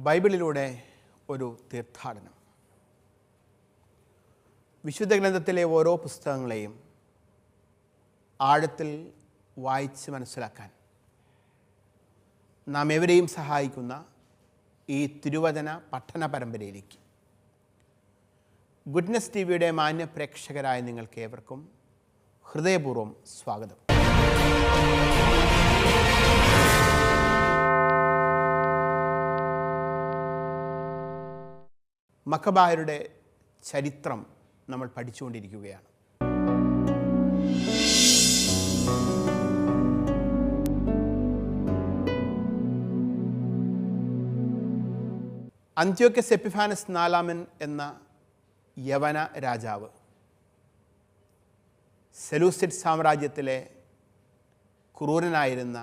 ബൈബിളിലൂടെ ഒരു തീർത്ഥാടനം. വിശുദ്ധ ഗ്രന്ഥത്തിലെ ഓരോ പുസ്തകങ്ങളെയും ആഴത്തിൽ വായിച്ച് മനസ്സിലാക്കാൻ നാം എവരെയും സഹായിക്കുന്ന ഈ തിരുവചന പഠന പരമ്പരയിലേക്ക് ഗുഡ്നസ് ടിവിയുടെ മാന്യ പ്രേക്ഷകരായ നിങ്ങൾക്ക് ഏവർക്കും ഹൃദയപൂർവ്വം സ്വാഗതം. മക്കബായരുടെ ചരിത്രം നമ്മൾ പഠിച്ചുകൊണ്ടിരിക്കുകയാണ്. അന്ത്യോക്യസ് എപ്പിഫാനസ് നാലാമൻ എന്ന യവന രാജാവ് സെലൂസിഡ് സാമ്രാജ്യത്തിലെ ക്രൂരനായിരുന്ന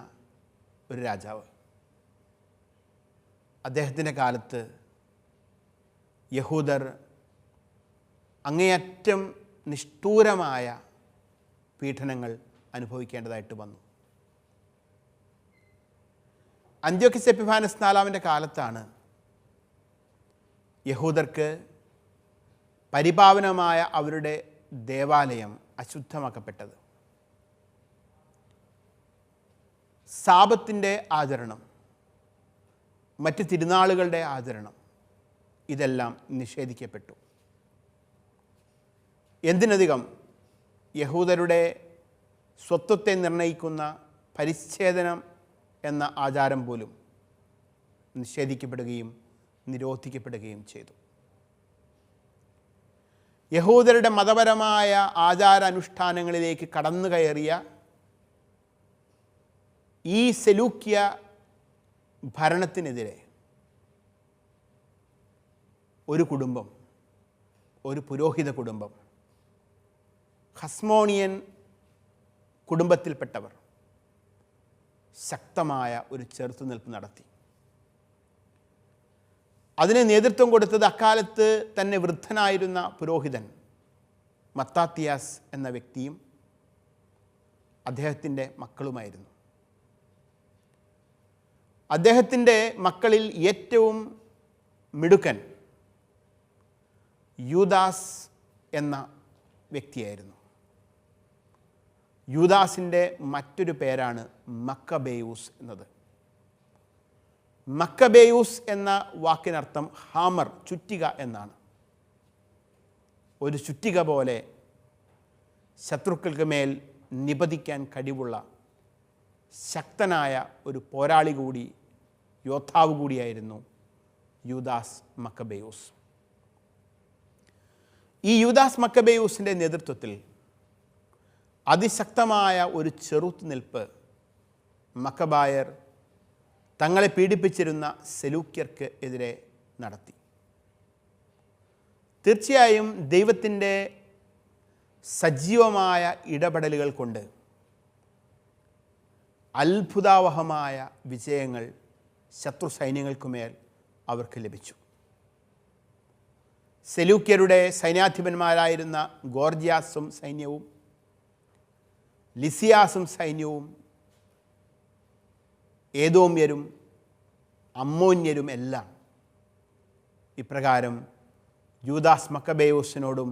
ഒരു രാജാവ്. അദ്ദേഹത്തിൻ്റെ കാലത്ത് യഹൂദർ അങ്ങേയറ്റം നിഷ്ഠൂരമായ പീഡനങ്ങൾ അനുഭവിക്കേണ്ടതായിട്ട് വന്നു. അന്ത്യോക്യസ് എപ്പിഫാനസ് നാലാമൻ്റെ കാലത്താണ് യഹൂദർക്ക് പരിപാവനമായ അവരുടെ ദേവാലയം അശുദ്ധമാക്കപ്പെട്ടത്. സാബത്തിൻ്റെ ആചരണം, മറ്റ് തിരുനാളുകളുടെ ആചരണം ഇതെല്ലാം നിഷേധിക്കപ്പെട്ടു. എന്തിനധികം യഹൂദരുടെ സ്വത്വത്തെ നിർണയിക്കുന്ന പരിച്ഛേദനം എന്ന ആചാരം പോലും നിഷേധിക്കപ്പെടുകയും നിരോധിക്കപ്പെടുകയും ചെയ്തു. യഹൂദരുടെ മതപരമായ ആചാരാനുഷ്ഠാനങ്ങളിലേക്ക് കടന്നു കയറിയ ഈ സെലൂക്യ ഭരണത്തിനെതിരെ ഒരു കുടുംബം, ഒരു പുരോഹിത കുടുംബം, ഹസ്മോണിയൻ കുടുംബത്തിൽപ്പെട്ടവർ ശക്തമായ ഒരു ചെറുത്തുനിൽപ്പ് നടത്തി. അതിന് നേതൃത്വം കൊടുത്തത് അക്കാലത്ത് തന്നെ വൃദ്ധനായിരുന്ന പുരോഹിതൻ മത്താത്തിയാസ് എന്ന വ്യക്തിയും അദ്ദേഹത്തിൻ്റെ മക്കളുമായിരുന്നു. അദ്ദേഹത്തിൻ്റെ മക്കളിൽ ഏറ്റവും മിടുക്കൻ യൂദാസ് എന്ന വ്യക്തിയായിരുന്നു. യൂദാസിൻ്റെ മറ്റൊരു പേരാണ് മക്കബേയൂസ് എന്നത്. മക്കബേയൂസ് എന്ന വാക്കിനർത്ഥം ഹാമർ, ചുറ്റിക എന്നാണ്. ഒരു ചുറ്റിക പോലെ ശത്രുക്കൾക്ക് മേൽ നിപതിക്കാൻ കഴിവുള്ള ശക്തനായ ഒരു പോരാളി കൂടി, യോദ്ധാവ് കൂടിയായിരുന്നു യൂദാസ് മക്കബേയൂസ്. ഈ യൂദാസ് മക്കബേയൂസിൻ്റെ നേതൃത്വത്തിൽ അതിശക്തമായ ഒരു ചെറുത്തുനിൽപ്പ് മക്കബായർ തങ്ങളെ പീഡിപ്പിച്ചിരുന്ന സെലൂക്യർക്ക് എതിരെ നടത്തി. തീർച്ചയായും ദൈവത്തിൻ്റെ സജീവമായ ഇടപെടലുകൾ കൊണ്ട് അത്ഭുതാവഹമായ വിജയങ്ങൾ ശത്രു സൈന്യങ്ങൾക്കുമേൽ അവർക്ക് ലഭിച്ചു. സെലൂക്യരുടെ സൈന്യാധിപന്മാരായിരുന്ന ഗോർജിയാസും സൈന്യവും ലിസിയാസും സൈന്യവും ഏദോമ്യരും അമ്മോന്യരും എല്ലാം ഇപ്രകാരം യൂദാസ് മക്കബേയൂസിനോടും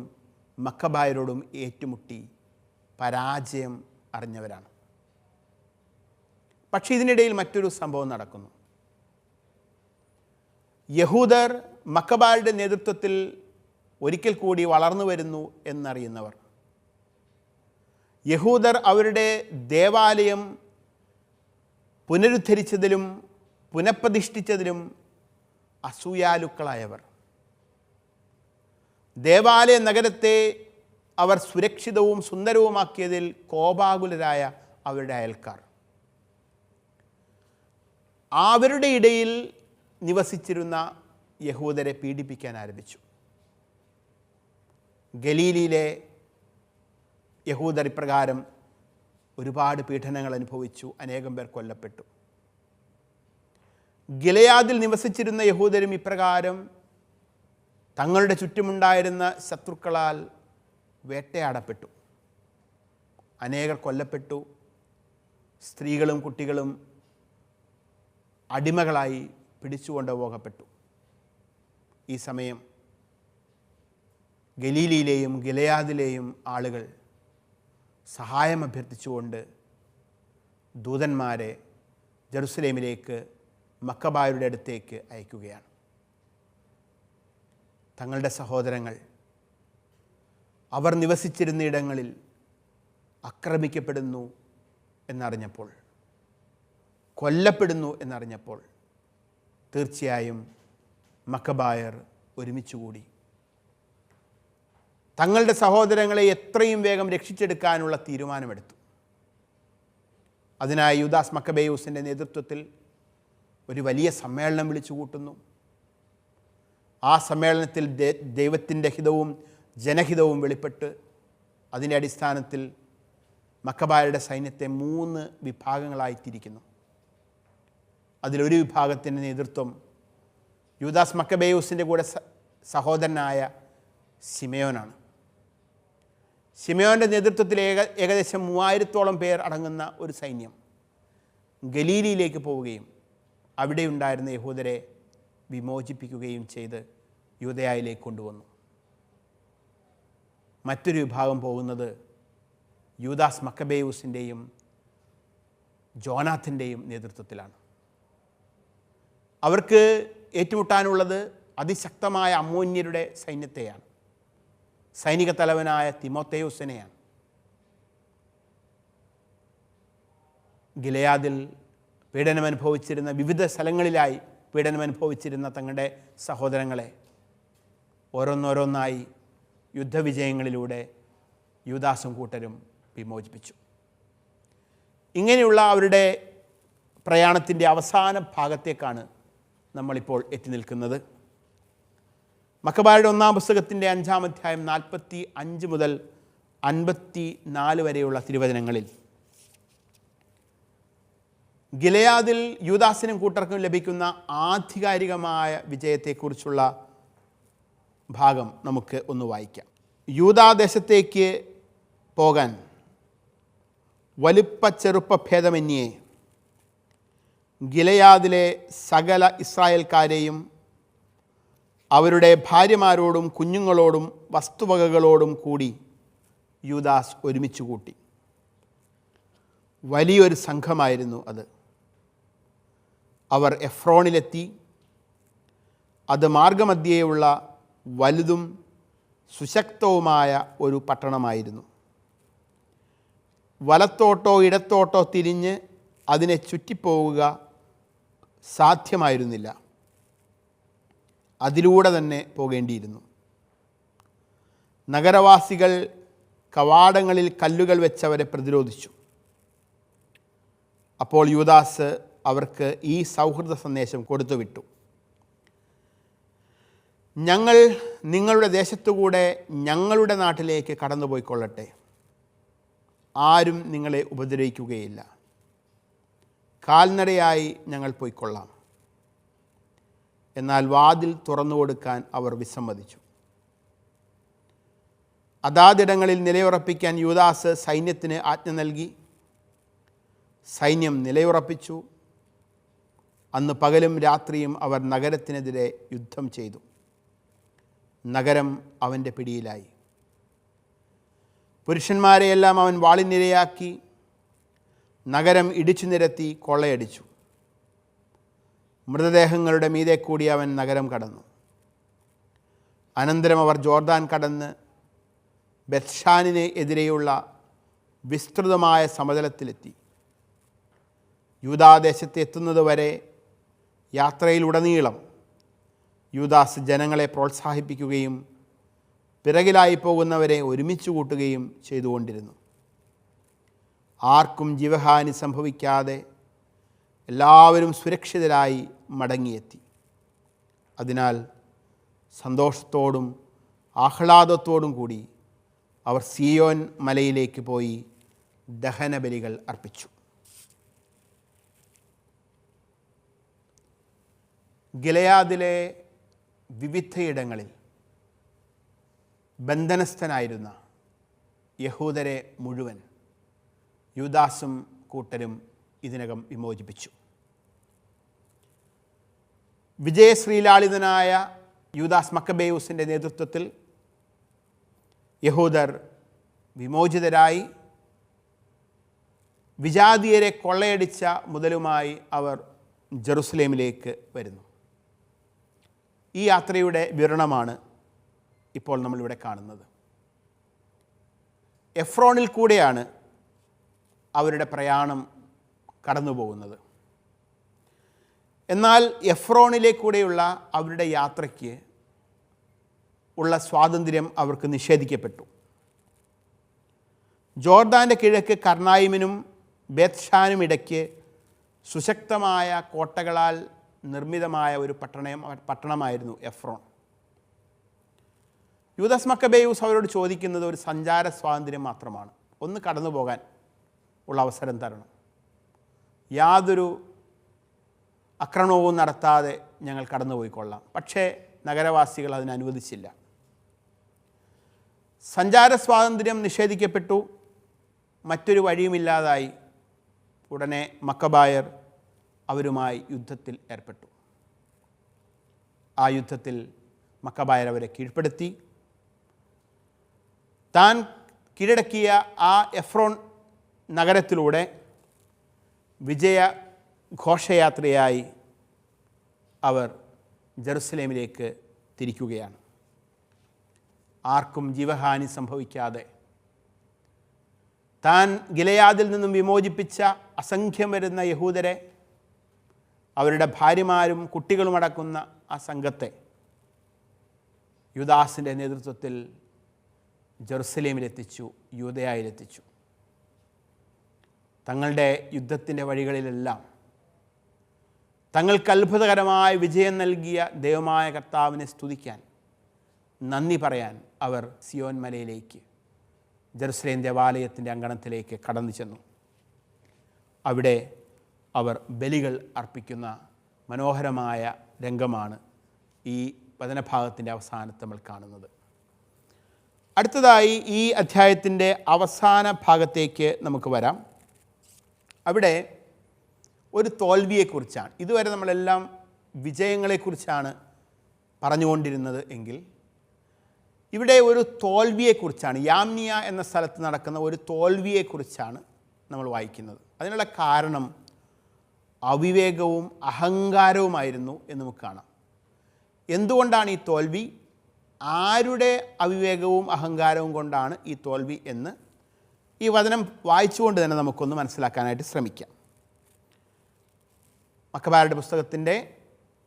മക്കബായരോടും ഏറ്റുമുട്ടി പരാജയം അറിഞ്ഞവരാണ്. പക്ഷേ ഇതിനിടയിൽ മറ്റൊരു സംഭവം നടക്കുന്നു. യഹൂദർ മക്കബായരുടെ നേതൃത്വത്തിൽ ഒരിക്കൽ കൂടി വളർന്നു വരുന്നു എന്നറിയുന്നവർ യഹൂദർ അവരുടെ ദേവാലയം പുനരുദ്ധരിച്ചതിലും പുനഃപ്രതിഷ്ഠിച്ചതിലും അസൂയാലുക്കളായവർ, ദേവാലയ നഗരത്തെ അവർ സുരക്ഷിതവും സുന്ദരവുമാക്കിയതിൽ കോപാകുലരായ അവരുടെ അയൽക്കാർ, അവരുടെ ഇടയിൽ നിവസിച്ചിരുന്ന യഹൂദരെ പീഡിപ്പിക്കാൻ ആരംഭിച്ചു. ഗലീലിയിലെ യഹൂദർ ഇപ്രകാരം ഒരുപാട് പീഡനങ്ങൾ അനുഭവിച്ചു. അനേകം പേർ കൊല്ലപ്പെട്ടു. ഗിലെയാദിൽ നിവസിച്ചിരുന്ന യഹൂദരും ഇപ്രകാരം തങ്ങളുടെ ചുറ്റുമുണ്ടായിരുന്ന ശത്രുക്കളാൽ വേട്ടയാടപ്പെട്ടു. അനേകർ കൊല്ലപ്പെട്ടു. സ്ത്രീകളും കുട്ടികളും അടിമകളായി പിടിച്ചുകൊണ്ടുപോകപ്പെട്ടു. ഈ സമയം ഗലീലയിലെയും ഗിലെയാദിലെയും ആളുകൾ സഹായം അഭ്യർത്ഥിച്ചുകൊണ്ട് ദൂതന്മാരെ ജെറുസലേമിലേക്ക് മക്കബായരുടെ അടുത്തേക്ക് അയക്കുകയാണ്. തങ്ങളുടെ സഹോദരങ്ങൾ അവർ നിവസിച്ചിരുന്ന ഇടങ്ങളിൽ ആക്രമിക്കപ്പെടുന്നു എന്നറിഞ്ഞപ്പോൾ, കൊല്ലപ്പെടുന്നു എന്നറിഞ്ഞപ്പോൾ തീർച്ചയായും മക്കബായർ ഒരുമിച്ചുകൂടി തങ്ങളുടെ സഹോദരങ്ങളെ എത്രയും വേഗം രക്ഷിച്ചെടുക്കാനുള്ള തീരുമാനമെടുത്തു. അതിനായി യൂദാസ് മക്കബേയൂസിൻ്റെ നേതൃത്വത്തിൽ ഒരു വലിയ സമ്മേളനം വിളിച്ചു കൂട്ടുന്നു. ആ സമ്മേളനത്തിൽ ദൈവത്തിൻ്റെ ഹിതവും ജനഹിതവും വെളിപ്പെട്ട് അതിൻ്റെ അടിസ്ഥാനത്തിൽ മക്കബായരുടെ സൈന്യത്തെ 3 വിഭാഗങ്ങളായി തിരിക്കുന്നു. അതിലൊരു വിഭാഗത്തിൻ്റെ നേതൃത്വം യൂദാസ് മക്കബേയൂസിൻ്റെ കൂടെ സഹോദരനായ ശിമയോനാണ്. ശിമയോൻ്റെ നേതൃത്വത്തിൽ ഏകദേശം 3000-ഓളം പേർ അടങ്ങുന്ന ഒരു സൈന്യം ഗലീലയിലേക്ക് പോവുകയും അവിടെയുണ്ടായിരുന്ന യഹൂദരെ വിമോചിപ്പിക്കുകയും ചെയ്ത് യൂദയായിലേക്ക് കൊണ്ടുവന്നു. മറ്റൊരു വിഭാഗം പോകുന്നത് യൂദാസ് മക്കബേയൂസിൻ്റെയും ജോനാഥിൻ്റെയും നേതൃത്വത്തിലാണ്. അവർക്ക് ഏറ്റുമുട്ടാനുള്ളത് അതിശക്തമായ അമ്മോന്യരുടെ സൈന്യത്തെയാണ്, സൈനിക തലവനായ തിമോത്തേയൂസിനെയാണ്. ഗിലെയാദിൽ പീഡനമനുഭവിച്ചിരുന്ന, വിവിധ സ്ഥലങ്ങളിലായി പീഡനമനുഭവിച്ചിരുന്ന തങ്ങളുടെ സഹോദരങ്ങളെ ഓരോന്നോരോന്നായി യുദ്ധവിജയങ്ങളിലൂടെ യൂദാസും കൂട്ടരും വിമോചിപ്പിച്ചു. ഇങ്ങനെയുള്ള അവരുടെ പ്രയാണത്തിൻ്റെ അവസാന ഭാഗത്തേക്കാണ് നമ്മളിപ്പോൾ എത്തി നിൽക്കുന്നത്. മക്കബായരുടെ 1-ാം പുസ്തകത്തിൻ്റെ 5-ാം അധ്യായം 45 മുതൽ 54 വരെയുള്ള തിരുവചനങ്ങളിൽ ഗിലെയാദിൽ യൂദാസിനും കൂട്ടർക്കും ലഭിക്കുന്ന ആധികാരികമായ വിജയത്തെക്കുറിച്ചുള്ള ഭാഗം നമുക്ക് ഒന്ന് വായിക്കാം. യൂദാദേശത്തേക്ക് പോകാൻ വലുപ്പ ചെറുപ്പ ഭേദമന്യേ ഗിലെയാദിലെ സകല ഇസ്രായേൽക്കാരെയും അവരുടെ ഭാര്യമാരോടും കുഞ്ഞുങ്ങളോടും വസ്തുവകകളോടും കൂടി യൂദാസ് ഒരുമിച്ച് കൂട്ടി. വലിയൊരു സംഘമായിരുന്നു അത്. അവർ എഫ്രോണിലെത്തി. അത് മാർഗമധ്യേയുള്ള വലുതും സുശക്തവുമായ ഒരു പട്ടണമായിരുന്നു. വലത്തോട്ടോ ഇടത്തോട്ടോ തിരിഞ്ഞ് അതിനെ ചുറ്റിപ്പോവുക സാധ്യമായിരുന്നില്ല. അതിലൂടെ തന്നെ പോകേണ്ടിയിരുന്നു. നഗരവാസികൾ കവാടങ്ങളിൽ കല്ലുകൾ വെച്ചവരെ പ്രതിരോധിച്ചു. അപ്പോൾ യൂദാസ് അവർക്ക് ഈ സൗഹൃദ സന്ദേശം കൊടുത്തുവിട്ടു: ഞങ്ങൾ നിങ്ങളുടെ ദേശത്തുകൂടെ ഞങ്ങളുടെ നാട്ടിലേക്ക് കടന്നുപോയിക്കൊള്ളട്ടെ. ആരും നിങ്ങളെ ഉപദ്രവിക്കുകയില്ല. കാൽനടയായി ഞങ്ങൾ പോയിക്കൊള്ളാം. എന്നാൽ വാതിൽ തുറന്നു കൊടുക്കാൻ അവർ വിസമ്മതിച്ചു. അതാതിടങ്ങളിൽ നിലയുറപ്പിക്കാൻ യൂദാസ് സൈന്യത്തിന് ആജ്ഞ നൽകി. സൈന്യം നിലയുറപ്പിച്ചു. അന്ന് പകലും രാത്രിയും അവർ നഗരത്തിനെതിരെ യുദ്ധം ചെയ്തു. നഗരം അവൻ്റെ പിടിയിലായി. പുരുഷന്മാരെയെല്ലാം അവൻ വാളിനിരയാക്കി. നഗരം ഇടിച്ചു നിരത്തി കൊള്ളയടിച്ചു. മൃതദേഹങ്ങളുടെ മീതെ കൂടി അവൻ നഗരം കടന്നു. അനന്തരം അവർ ജോർദാൻ കടന്ന് ബത്ത്ഷാനിന് എതിരെയുള്ള വിസ്തൃതമായ സമതലത്തിലെത്തി. യൂദാദേശത്ത് എത്തുന്നതുവരെ യാത്രയിലുടനീളം യൂദാസ് ജനങ്ങളെ പ്രോത്സാഹിപ്പിക്കുകയും പിറകിലായി പോകുന്നവരെ ഒരുമിച്ച് കൂട്ടുകയും ചെയ്തുകൊണ്ടിരുന്നു. ആർക്കും ജീവഹാനി സംഭവിക്കാതെ എല്ലാവരും സുരക്ഷിതരായി മടങ്ങിയെത്തി. അതിനാൽ സന്തോഷത്തോടും ആഹ്ലാദത്തോടും കൂടി അവർ സിയോൻ മലയിലേക്ക് പോയി ദഹനബലികൾ അർപ്പിച്ചു. ഗിലെയാദിലെ വിവിധയിടങ്ങളിൽ ബന്ധനസ്ഥനായിരുന്ന യഹൂദരെ മുഴുവൻ യൂദാസും കൂട്ടരും ഇതിനകം വിമോചിപ്പിച്ചു. വിജയശ്രീലാളിതനായ യൂദാസ് മക്കബേയൂസിൻ്റെ നേതൃത്വത്തിൽ യഹൂദർ വിമോചിതരായി വിജാതീയരെ കൊള്ളയടിച്ച മുതലുമായി അവർ ജെറുസലേമിലേക്ക് വരുന്നു. ഈ യാത്രയുടെ വിവരണമാണ് ഇപ്പോൾ നമ്മളിവിടെ കാണുന്നത്. എഫ്രോണിൽ കൂടെയാണ് അവരുടെ പ്രയാണം കടന്നു പോകുന്നത്. എന്നാൽ എഫ്രോണിലേക്കൂടെയുള്ള അവരുടെ യാത്രയ്ക്ക് ഉള്ള സ്വാതന്ത്ര്യം അവർക്ക് നിഷേധിക്കപ്പെട്ടു. ജോർദാൻ്റെ കിഴക്ക് കർണായിമിനും ബേത്ത്ഷാനും ഇടയ്ക്ക് സുശക്തമായ കോട്ടകളാൽ നിർമ്മിതമായ ഒരു പട്ടണമായിരുന്നു എഫ്രോൺ. യൂദാസ് മക്കബേയൂസ് അവരോട് ചോദിക്കുന്നത് ഒരു സഞ്ചാര സ്വാതന്ത്ര്യം മാത്രമാണ്. ഒന്ന് കടന്നു പോകാൻ ഉള്ള അവസരം തരണം. യാതൊരു ആക്രമണവും നടത്താതെ ഞങ്ങൾ കടന്നുപോയിക്കൊള്ളാം. പക്ഷേ നഗരവാസികൾ അതിന് അനുവദിച്ചില്ല. സഞ്ചാര സ്വാതന്ത്ര്യം നിഷേധിക്കപ്പെട്ടു. മറ്റൊരു വഴിയുമില്ലാതായി. ഉടനെ മക്കബായർ അവരുമായി യുദ്ധത്തിൽ ഏർപ്പെട്ടു. ആ യുദ്ധത്തിൽ മക്കബായർ അവരെ കീഴ്പ്പെടുത്തി. താൻ കീഴടക്കിയ ആ എഫ്രോൺ നഗരത്തിലൂടെ വിജയ ഘോഷയാത്രയായി അവർ ജെറുസലേമിലേക്ക് തിരിക്കുകയാണ്. ആർക്കും ജീവഹാനി സംഭവിക്കാതെ താൻ ഗിലെയാദിൽ നിന്നും വിമോചിപ്പിച്ച അസംഖ്യം വരുന്ന യഹൂദരെ, അവരുടെ ഭാര്യമാരും കുട്ടികളും അടക്കുന്ന ആ സംഘത്തെ യൂദാസിൻ്റെ നേതൃത്വത്തിൽ ജെറുസലേമിലെത്തിച്ചു, യൂദയായിലെത്തിച്ചു. തങ്ങളുടെ യുദ്ധത്തിൻ്റെ വഴികളിലെല്ലാം തങ്ങൾക്ക് അത്ഭുതകരമായ വിജയം നൽകിയ ദൈവമായ കർത്താവിനെ സ്തുതിക്കാൻ, നന്ദി പറയാൻ അവർ സിയോൻ മലയിലേക്ക്, ജെറുസലേം ദേവാലയത്തിൻ്റെ അങ്കണത്തിലേക്ക് കടന്നു ചെന്നു. അവിടെ അവർ ബലികൾ അർപ്പിക്കുന്ന മനോഹരമായ രംഗമാണ് ഈ വചനഭാഗത്തിൻ്റെ അവസാനത്ത് നമ്മൾ കാണുന്നത്. അടുത്തതായി ഈ അധ്യായത്തിൻ്റെ അവസാന ഭാഗത്തേക്ക് നമുക്ക് വരാം. അവിടെ ഒരു തോൽവിയെക്കുറിച്ചാണ്. ഇതുവരെ നമ്മളെല്ലാം വിജയങ്ങളെക്കുറിച്ചാണ് പറഞ്ഞുകൊണ്ടിരുന്നത് എങ്കിൽ ഇവിടെ ഒരു തോൽവിയെക്കുറിച്ചാണ്, യാമ്നിയ എന്ന സ്ഥലത്ത് നടക്കുന്ന ഒരു തോൽവിയെക്കുറിച്ചാണ് നമ്മൾ വായിക്കുന്നത്. അതിനുള്ള കാരണം അവിവേകവും അഹങ്കാരവുമായിരുന്നു എന്ന് നമുക്ക് കാണാം. എന്തുകൊണ്ടാണ് ഈ തോൽവി? ആരുടെ അവിവേകവും അഹങ്കാരവും കൊണ്ടാണ് ഈ തോൽവി എന്ന് ഈ വചനം വായിച്ചുകൊണ്ട് തന്നെ നമുക്കൊന്ന് മനസ്സിലാക്കാനായിട്ട് ശ്രമിക്കാം. മക്കബായരുടെ പുസ്തകത്തിൻ്റെ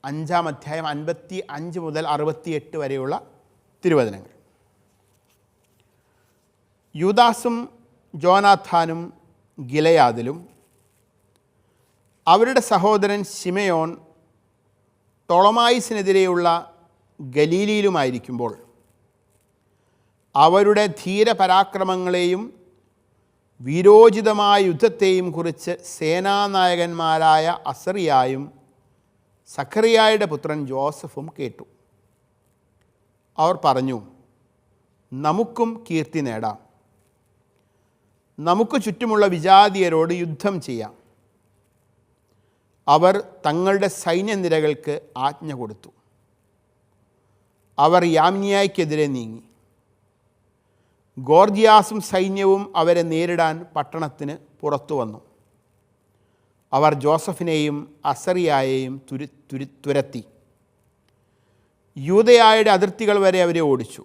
5-ാം അധ്യായം 55 മുതൽ 68 വരെയുള്ള തിരുവചനങ്ങൾ. യൂദാസും ജോനാഥാനും ഗിലെയാദിലും അവരുടെ സഹോദരൻ ശിമയോൻ ടോളമായിസിനെതിരെയുള്ള ഗലീലിയിലുമായിരിക്കുമ്പോൾ അവരുടെ ധീരപരാക്രമങ്ങളെയും വീരോചിതമായ യുദ്ധത്തെയും കുറിച്ച് സേനാനായകന്മാരായ അസറിയായും സഖറിയായുടെ പുത്രൻ ജോസഫും കേട്ടു. അവർ പറഞ്ഞു, നമുക്കും കീർത്തി നേടാം, നമുക്ക് ചുറ്റുമുള്ള വിജാതീയരോട് യുദ്ധം ചെയ്യാം. അവർ തങ്ങളുടെ സൈന്യനിരകൾക്ക് ആജ്ഞ കൊടുത്തു. അവർ യാമ്നിയായ്ക്കെതിരെ നീങ്ങി. ഗോർജിയാസും സൈന്യവും അവരെ നേരിടാൻ പട്ടണത്തിന് പുറത്തു വന്നു. അവർ ജോസഫിനെയും അസറിയായെയും തുരത്തി. യൂദയായുടെ അതിർത്തികൾ വരെ അവരെ ഓടിച്ചു.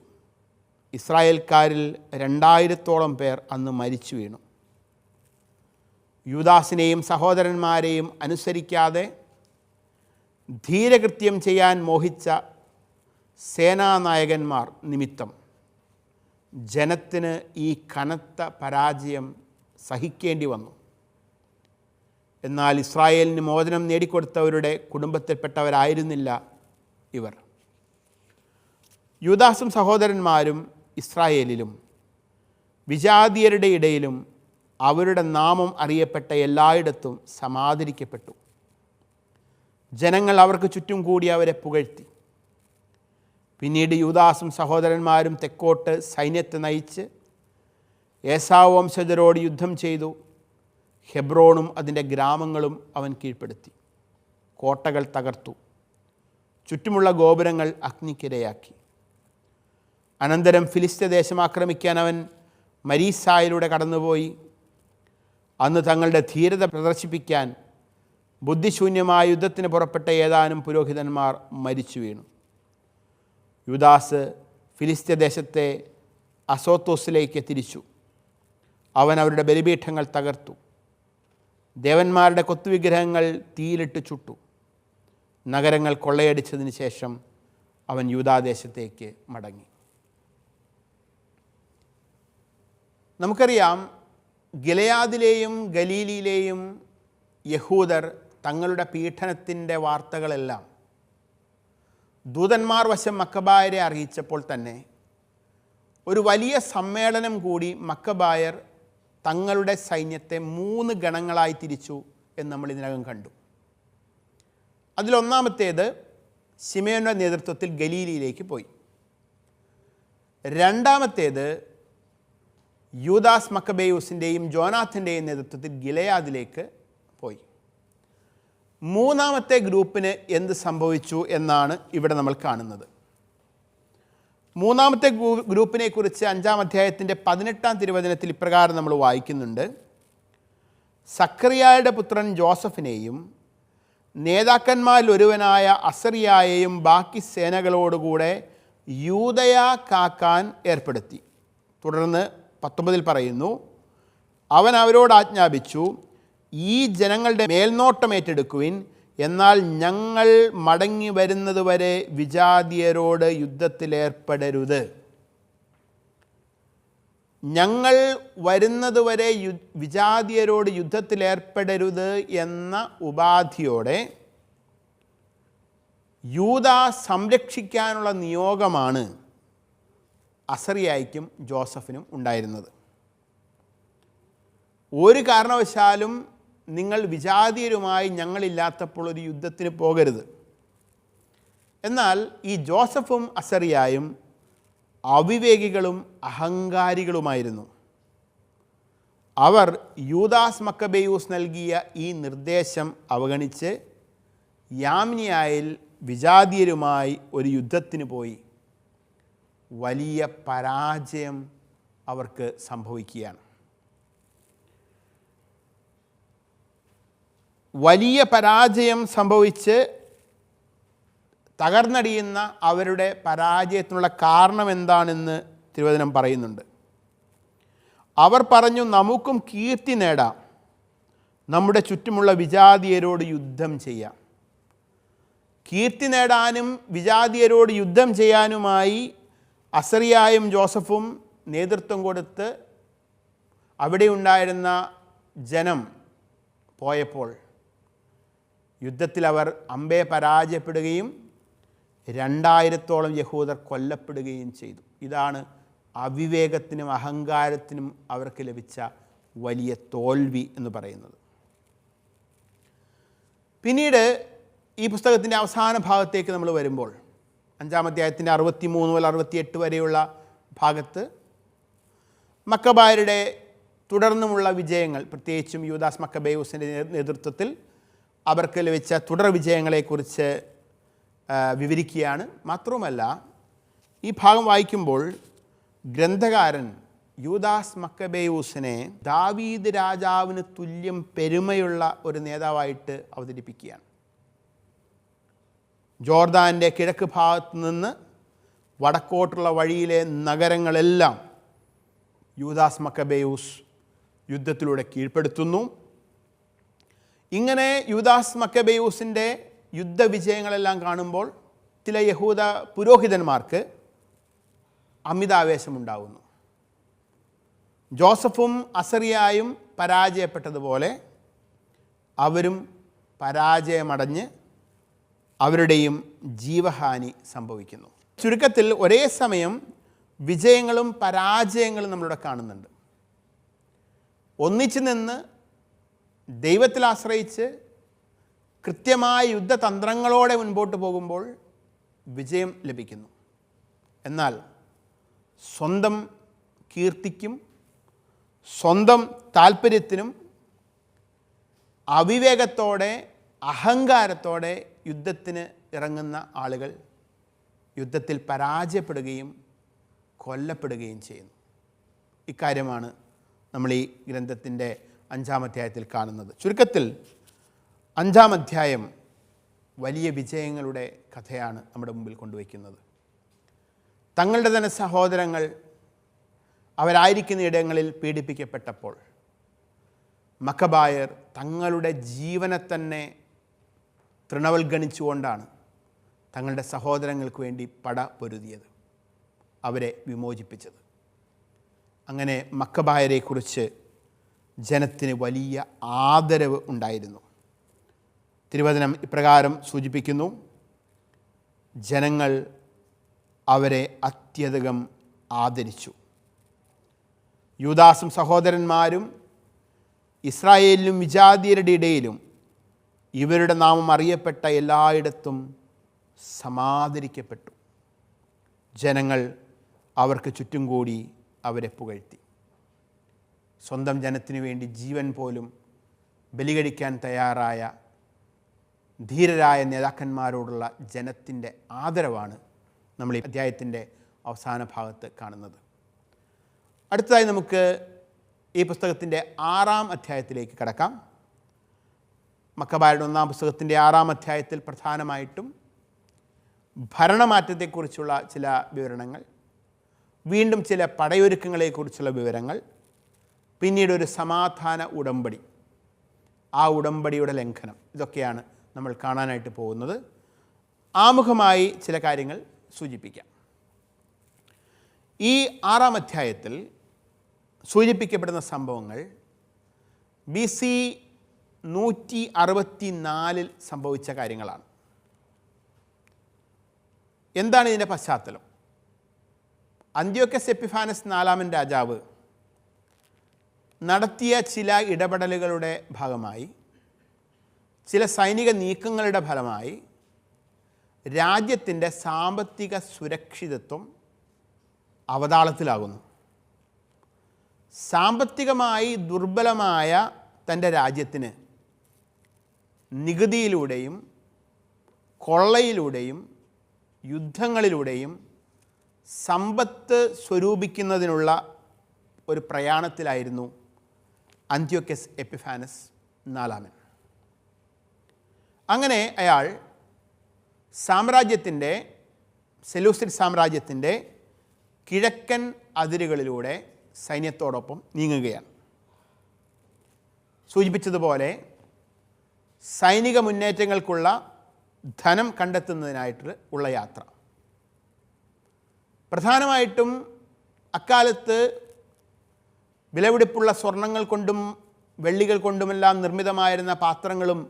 ഇസ്രായേൽക്കാരിൽ 2000-ഓളം പേർ അന്ന് മരിച്ചു വീണു. യൂദാസിനെയും സഹോദരന്മാരെയും അനുസരിക്കാതെ ധീരകൃത്യം ചെയ്യാൻ മോഹിച്ച സേനാനായകന്മാർ നിമിത്തം ജനത്തിന് ഈ കനത്ത പരാജയം സഹിക്കേണ്ടി വന്നു. എന്നാൽ ഇസ്രായേലിന് മോചനം നേടിക്കൊടുത്തവരുടെ കുടുംബത്തിൽപ്പെട്ടവരായിരുന്നില്ല ഇവർ. യൂദാസും സഹോദരന്മാരും ഇസ്രായേലിലും വിജാതീയരുടെ ഇടയിലും അവരുടെ നാമം അറിയപ്പെട്ട എല്ലായിടത്തും സമാദരിക്കപ്പെട്ടു. ജനങ്ങൾ അവർക്ക് ചുറ്റും കൂടി അവരെ പുകഴ്ത്തി. പിന്നീട് യൂദാസും സഹോദരന്മാരും തെക്കോട്ട് സൈന്യത്തെ നയിച്ച് ഏസാവ് വംശജരോട് യുദ്ധം ചെയ്തു. ഹെബ്രോണും അതിൻ്റെ ഗ്രാമങ്ങളും അവൻ കീഴ്പ്പെടുത്തി. കോട്ടകൾ തകർത്തു. ചുറ്റുമുള്ള ഗോപുരങ്ങൾ അഗ്നിക്കിരയാക്കി. അനന്തരം ഫിലിസ്ത്യ ദേശം ആക്രമിക്കാൻ അവൻ മരീസായിലൂടെ കടന്നുപോയി. അന്ന് തങ്ങളുടെ ധീരത പ്രദർശിപ്പിക്കാൻ ബുദ്ധിശൂന്യമായ യുദ്ധത്തിന് പുറപ്പെട്ട ഏതാനും പുരോഹിതന്മാർ മരിച്ചു വീണു. യൂദാസ് ഫിലിസ്ത്യ ദേശത്തെ അസോത്തോസിലേക്ക് തിരിച്ചു. അവൻ അവരുടെ ബലിപീഠങ്ങൾ തകർത്തു. ദേവന്മാരുടെ കൊത്തുവിഗ്രഹങ്ങൾ തീയിലിട്ട് ചുട്ടു. നഗരങ്ങൾ കൊള്ളയടിച്ചതിന് ശേഷം അവൻ യൂദാദേശത്തേക്ക് മടങ്ങി. നമുക്കറിയാം, ഗിലെയാദിലെയും ഗലീലിയിലെയും യഹൂദർ തങ്ങളുടെ പീഡനത്തിൻ്റെ വാർത്തകളെല്ലാം ദൂതന്മാർ വശം മക്കബായരെ അറിയിച്ചപ്പോൾ തന്നെ ഒരു വലിയ സമ്മേളനം കൂടി മക്കബായർ തങ്ങളുടെ സൈന്യത്തെ 3 ഗണങ്ങളായി തിരിച്ചു എന്ന് നമ്മൾ ഇതിനകം കണ്ടു. അതിലൊന്നാമത്തേത് ശിമയോന്റെ നേതൃത്വത്തിൽ ഗലീലിയിലേക്ക് പോയി. രണ്ടാമത്തേത് യൂദാസ് മക്കബേയൂസിൻ്റെയും ജോനാഥൻ്റെയും നേതൃത്വത്തിൽ ഗിലെയാദിലേക്ക് പോയി. മൂന്നാമത്തെ ഗ്രൂപ്പിന് എന്ത് സംഭവിച്ചു എന്നാണ് ഇവിടെ നമ്മൾ കാണുന്നത്. മൂന്നാമത്തെ ഗ്രൂപ്പിനെ കുറിച്ച് 5-ാം അധ്യായത്തിൻ്റെ 18-ാം തിരുവചനത്തിൽ ഇപ്രകാരം നമ്മൾ വായിക്കുന്നുണ്ട്. സക്കറിയായുടെ പുത്രൻ ജോസഫിനെയും നേതാക്കന്മാരിൽ ഒരുവനായ അസറിയായെയും ബാക്കി സേനകളോടുകൂടെ യൂദയ കാക്കാൻ ഏർപ്പെടുത്തി. തുടർന്ന് 19 പറയുന്നു, അവൻ അവരോട് ആജ്ഞാപിച്ചു, ഈ ജനങ്ങളുടെ മേൽനോട്ടം ഏറ്റെടുക്കുവിൻ, എന്നാൽ ഞങ്ങൾ മടങ്ങി വരുന്നതുവരെ വിജാതിയരോട് യുദ്ധത്തിലേർപ്പെടരുത്. ഞങ്ങൾ വരുന്നതുവരെ വിജാതിയരോട് യുദ്ധത്തിലേർപ്പെടരുത് എന്ന ഉപാധിയോടെ യൂദ സംരക്ഷിക്കാനുള്ള നിയോഗമാണ് അസറിയായ്ക്കും ജോസഫിനും ഉണ്ടായിരുന്നത്. ഒരു കാരണവശാലും നിങ്ങൾ വിജാതീയരുമായി ഞങ്ങളില്ലാത്തപ്പോൾ ഒരു യുദ്ധത്തിന് പോകരുത്. എന്നാൽ ഈ ജോസഫും അസറിയായും അവിവേകികളും അഹങ്കാരികളുമായിരുന്നു. അവർ യൂദാസ് മക്കബേയൂസ് നൽകിയ ഈ നിർദ്ദേശം അവഗണിച്ച് യാമിനിയായിൽ വിജാതീയരുമായി ഒരു യുദ്ധത്തിന് പോയി. വലിയ പരാജയം അവർക്ക് സംഭവിക്കുകയാണ്. വലിയ പരാജയം സംഭവിച്ച് തകർന്നടിയുന്ന അവരുടെ പരാജയത്തിനുള്ള കാരണം എന്താണെന്ന് തിരുവചനം പറയുന്നുണ്ട്. അവർ പറഞ്ഞു, നമുക്കും കീർത്തി നേടാം, നമ്മുടെ ചുറ്റുമുള്ള വിജാതീയരോട് യുദ്ധം ചെയ്യാം. കീർത്തി നേടാനും വിജാതീയരോട് യുദ്ധം ചെയ്യാനുമായി അസറിയായും ജോസഫും നേതൃത്വം കൊടുത്ത് അവിടെ ഉണ്ടായിരുന്ന ജനം പോയപ്പോൾ യുദ്ധത്തിൽ അവർ അമ്പേ പരാജയപ്പെടുകയും 2000-ഓളം യഹൂദർ കൊല്ലപ്പെടുകയും ചെയ്തു. ഇതാണ് അവിവേകത്തിനും അഹങ്കാരത്തിനും അവർക്ക് ലഭിച്ച വലിയ തോൽവി എന്ന് പറയുന്നത്. പിന്നീട് ഈ പുസ്തകത്തിൻ്റെ അവസാന ഭാഗത്തേക്ക് നമ്മൾ വരുമ്പോൾ 5-ാം അധ്യായത്തിൻ്റെ 63 മുതൽ 68 വരെയുള്ള ഭാഗത്ത് മക്കബായരുടെ തുടർന്നുമുള്ള വിജയങ്ങൾ, പ്രത്യേകിച്ചും യൂദാസ് മക്കബേയൂസിൻ്റെ നേതൃത്വത്തിൽ അവർക്ക് ലഭിച്ച തുടർ വിജയങ്ങളെക്കുറിച്ച് വിവരിക്കുകയാണ്. മാത്രവുമല്ല, ഈ ഭാഗം വായിക്കുമ്പോൾ ഗ്രന്ഥകാരൻ യൂദാസ് മക്കബേയൂസിനെ ദാവീദ് രാജാവിന് തുല്യം പെരുമയുള്ള ഒരു നേതാവായിട്ട് അവതരിപ്പിക്കുകയാണ്. ജോർദാൻ്റെ കിഴക്ക് ഭാഗത്ത് നിന്ന് വടക്കോട്ടുള്ള വഴിയിലെ നഗരങ്ങളെല്ലാം യൂദാസ് മക്കബേയൂസ് യുദ്ധത്തിലൂടെ കീഴ്പ്പെടുത്തുന്നു. ഇങ്ങനെ യൂദാസ് മക്കബേയൂസിൻ്റെ യുദ്ധവിജയങ്ങളെല്ലാം കാണുമ്പോൾ ചില യഹൂദ പുരോഹിതന്മാർക്ക് അമിതാവേശമുണ്ടാകുന്നു. ജോസഫും അസറിയായും പരാജയപ്പെട്ടതുപോലെ അവരും പരാജയമടഞ്ഞ് അവരുടെയും ജീവഹാനി സംഭവിക്കുന്നു. ചുരുക്കത്തിൽ ഒരേ സമയം വിജയങ്ങളും പരാജയങ്ങളും നമ്മളിവിടെ കാണുന്നുണ്ട്. ഒന്നിച്ചു നിന്ന് ദൈവത്തിൽ ആശ്രയിച്ച് കൃത്യമായ യുദ്ധതന്ത്രങ്ങളോടെ മുൻപോട്ട് പോകുമ്പോൾ വിജയം ലഭിക്കുന്നു. എന്നാൽ സ്വന്തം കീർത്തിക്കും സ്വന്തം താല്പര്യത്തിനും അവിവേകത്തോടെ അഹങ്കാരത്തോടെ യുദ്ധത്തിന് ഇറങ്ങുന്ന ആളുകൾ യുദ്ധത്തിൽ പരാജയപ്പെടുകയും കൊല്ലപ്പെടുകയും ചെയ്യുന്നു. ഇക്കാര്യമാണ് നമ്മൾ ഈ ഗ്രന്ഥത്തിൻ്റെ 5-ാം അധ്യായത്തിൽ കാണുന്നത്. ചുരുക്കത്തിൽ 5-ാം അധ്യായം വലിയ വിജയങ്ങളുടെ കഥയാണ് നമ്മുടെ മുമ്പിൽ കൊണ്ടുവയ്ക്കുന്നത്. തങ്ങളുടെ തന്നെ സഹോദരങ്ങൾ അവരായിരിക്കുന്ന ഇടങ്ങളിൽ പീഡിപ്പിക്കപ്പെട്ടപ്പോൾ മക്കബായർ തങ്ങളുടെ ജീവനെ തന്നെ തൃണവൽഗണിച്ചുകൊണ്ടാണ് തങ്ങളുടെ സഹോദരങ്ങൾക്ക് വേണ്ടി പട പൊരുതിയത്, അവരെ വിമോചിപ്പിച്ചത്. അങ്ങനെ മക്കബായരെക്കുറിച്ച് ജനത്തിന് വലിയ ആദരവ് ഉണ്ടായിരുന്നു. തിരുവചനം ഇപ്രകാരം സൂചിപ്പിക്കുന്നു: ജനങ്ങൾ അവരെ അത്യധികം ആദരിച്ചു. യൂദാസും സഹോദരന്മാരും ഇസ്രായേലിലും വിജാതീയരുടെ ഇടയിലും ഇവരുടെ നാമം അറിയപ്പെട്ട എല്ലായിടത്തും സമാദരിക്കപ്പെട്ടു. ജനങ്ങൾ അവർക്ക് ചുറ്റും കൂടി അവരെ പുകഴ്ത്തി. സ്വന്തം ജനത്തിനു വേണ്ടി ജീവൻ പോലും ബലികഴിക്കാൻ തയ്യാറായ ധീരരായ നേതാക്കന്മാരോടുള്ള ജനത്തിൻ്റെ ആദരവാണ് നമ്മൾ ഈ അധ്യായത്തിൻ്റെ അവസാന ഭാഗത്ത് കാണുന്നത്. അടുത്തതായി നമുക്ക് ഈ പുസ്തകത്തിൻ്റെ 6-ാം അധ്യായത്തിലേക്ക് കടക്കാം. മക്കബായരുടെ 1-ാം പുസ്തകത്തിൻ്റെ 6-ാം അധ്യായത്തിൽ പ്രധാനമായിട്ടും ഭരണമാറ്റത്തെക്കുറിച്ചുള്ള ചില വിവരണങ്ങൾ, വീണ്ടും ചില പടയൊരുക്കങ്ങളെക്കുറിച്ചുള്ള വിവരങ്ങൾ, പിന്നീട് ഒരു സമാധാന ഉടമ്പടി, ആ ഉടമ്പടിയുടെ ലംഘനം, ഇതൊക്കെയാണ് നമ്മൾ കാണാനായിട്ട് പോകുന്നത്. ആമുഖമായി ചില കാര്യങ്ങൾ സൂചിപ്പിക്കാം. ഈ 6-ാം അധ്യായത്തിൽ സൂചിപ്പിക്കപ്പെടുന്ന സംഭവങ്ങൾ BC 164 സംഭവിച്ച കാര്യങ്ങളാണ്. എന്താണ് ഇതിൻ്റെ പശ്ചാത്തലം? അന്ത്യോക്കസ് എപ്പിഫാനസ് 4-ാമൻ രാജാവ് നടത്തിയ ചില ഇടപെടലുകളുടെ ഭാഗമായി, ചില സൈനിക നീക്കങ്ങളുടെ ഫലമായി രാജ്യത്തിൻ്റെ സാമ്പത്തിക സുരക്ഷിതത്വം അവതാളത്തിലാകുന്നു. സാമ്പത്തികമായി ദുർബലമായ തൻ്റെ രാജ്യത്തിന് നികുതിയിലൂടെയും കൊള്ളയിലൂടെയും യുദ്ധങ്ങളിലൂടെയും സമ്പത്ത് സ്വരൂപിക്കുന്നതിനുള്ള ഒരു പ്രയാണത്തിലായിരുന്നു അന്ത്യോക്കസ് എപ്പിഫാനസ് 4-ാമൻ. അങ്ങനെ അയാൾ സാമ്രാജ്യത്തിൻ്റെ, സെലൂസിഡ് സാമ്രാജ്യത്തിൻ്റെ കിഴക്കൻ അതിരുകളിലൂടെ സൈന്യത്തോടൊപ്പം നീങ്ങുകയാണ്. സൂചിപ്പിച്ചതുപോലെ സൈനിക മുന്നേറ്റങ്ങൾക്കുള്ള ധനം കണ്ടെത്തുന്നതിനായിട്ട് ഉള്ള യാത്ര. പ്രധാനമായിട്ടും അക്കാലത്ത് വിലപിടിപ്പുള്ള സ്വർണങ്ങൾ കൊണ്ടും വെള്ളികൾ കൊണ്ടുമെല്ലാം നിർമ്മിതമായിരുന്ന പാത്രങ്ങളും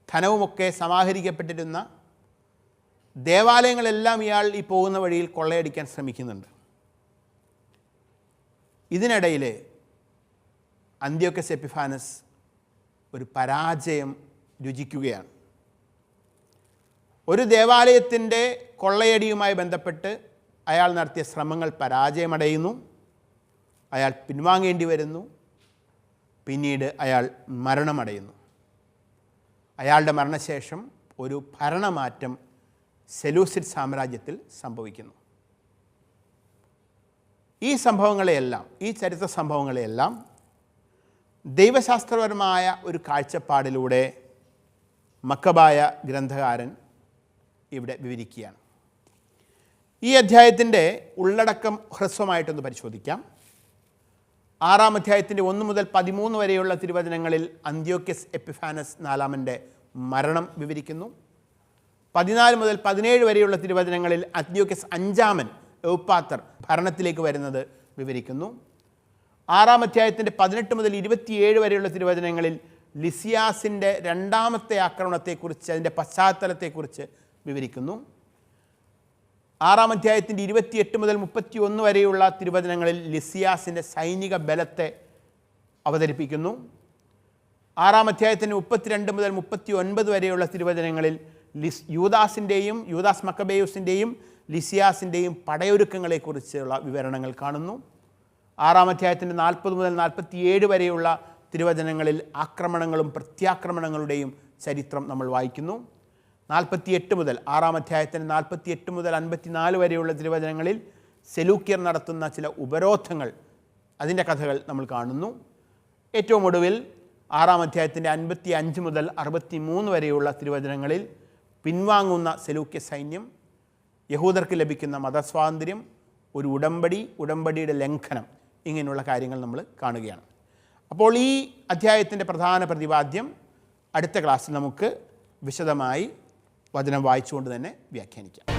ധനവുമൊക്കെ സമാഹരിക്കപ്പെട്ടിരുന്ന ദേവാലയങ്ങളെല്ലാം ഇയാൾ ഈ പോകുന്ന വഴിയിൽ കൊള്ളയടിക്കാൻ ശ്രമിക്കുന്നുണ്ട്. ഇതിനിടയിൽ അന്ത്യോക്കസ് എപ്പിഫാനസ് ഒരു പരാജയം രുചിക്കുകയാണ്. ഒരു ദേവാലയത്തിൻ്റെ കൊള്ളയടിയുമായി ബന്ധപ്പെട്ട് അയാൾ നടത്തിയ ശ്രമങ്ങൾ പരാജയമടയുന്നു. അയാൾ പിൻവാങ്ങേണ്ടി വരുന്നു. പിന്നീട് അയാൾ മരണമടയുന്നു. അയാളുടെ മരണശേഷം ഒരു ഭരണമാറ്റം സെലൂസിഡ് സാമ്രാജ്യത്തിൽ സംഭവിക്കുന്നു. ഈ സംഭവങ്ങളെയെല്ലാം, ഈ ചരിത്ര സംഭവങ്ങളെയെല്ലാം ദൈവശാസ്ത്രപരമായ ഒരു കാഴ്ചപ്പാടിലൂടെ മക്കബായ ഗ്രന്ഥകാരൻ ഇവിടെ വിവരിക്കുകയാണ്. ഈ അധ്യായത്തിൻ്റെ ഉള്ളടക്കം ഹ്രസ്വമായിട്ടൊന്ന് പരിശോധിക്കാം. 6-ാം അധ്യായത്തിൻ്റെ 1 മുതൽ 13 വരെയുള്ള തിരുവചനങ്ങളിൽ അന്ത്യോക്കസ് എപ്പിഫാനസ് 4-ാമൻ്റെ മരണം വിവരിക്കുന്നു. 14 മുതൽ 17 വരെയുള്ള തിരുവചനങ്ങളിൽ അന്ത്യോക്കസ് 5-ാമൻ എവുപ്പാത്തർ ഭരണത്തിലേക്ക് വരുന്നത് വിവരിക്കുന്നു. 6-ാം അധ്യായത്തിൻ്റെ 18 മുതൽ 27 വരെയുള്ള തിരുവചനങ്ങളിൽ ലിസിയാസിൻ്റെ 2ാമത്തെ ആക്രമണത്തെക്കുറിച്ച്, അതിൻ്റെ പശ്ചാത്തലത്തെക്കുറിച്ച് വിവരിക്കുന്നു. 6-ാം അധ്യായത്തിൻ്റെ 28 മുതൽ 31 വരെയുള്ള തിരുവചനങ്ങളിൽ ലിസിയാസിൻ്റെ സൈനിക ബലത്തെ അവതരിപ്പിക്കുന്നു. 6-ാം അധ്യായത്തിൻ്റെ 32 മുതൽ 39 വരെയുള്ള തിരുവചനങ്ങളിൽ യൂദാസിൻ്റെയും, യൂദാസ് മക്കബേയൂസിൻ്റെയും ലിസിയാസിൻ്റെയും പടയൊരുക്കങ്ങളെക്കുറിച്ചുള്ള വിവരണങ്ങൾ കാണുന്നു. 6-ാം അധ്യായത്തിൻ്റെ 40 മുതൽ 47 വരെയുള്ള തിരുവചനങ്ങളിൽ ആക്രമണങ്ങളും പ്രത്യാക്രമണങ്ങളുടെയും ചരിത്രം നമ്മൾ വായിക്കുന്നു. 48 മുതൽ 6-ാം അധ്യായത്തിൻ്റെ 48 മുതൽ 54 വരെയുള്ള തിരുവചനങ്ങളിൽ സെലൂക്യർ നടത്തുന്ന ചില ഉപരോധങ്ങൾ, അതിൻ്റെ കഥകൾ നമ്മൾ കാണുന്നു. ഏറ്റവും ഒടുവിൽ 6-ാം അധ്യായത്തിൻ്റെ 55 മുതൽ 63 വരെയുള്ള തിരുവചനങ്ങളിൽ പിൻവാങ്ങുന്ന സെലൂക്യ സൈന്യം, യഹൂദർക്ക് ലഭിക്കുന്ന മതസ്വാതന്ത്ര്യം, ഒരു ഉടമ്പടിയുടെ ലംഘനം, ഇങ്ങനെയുള്ള കാര്യങ്ങൾ നമ്മൾ കാണുകയാണ്. അപ്പോൾ ഈ അധ്യായത്തിൻ്റെ പ്രധാന പ്രതിപാദ്യം അടുത്ത ക്ലാസ്സിൽ നമുക്ക് വിശദമായി വചനം വായിച്ചുകൊണ്ട് തന്നെ വ്യാഖ്യാനിക്കാം.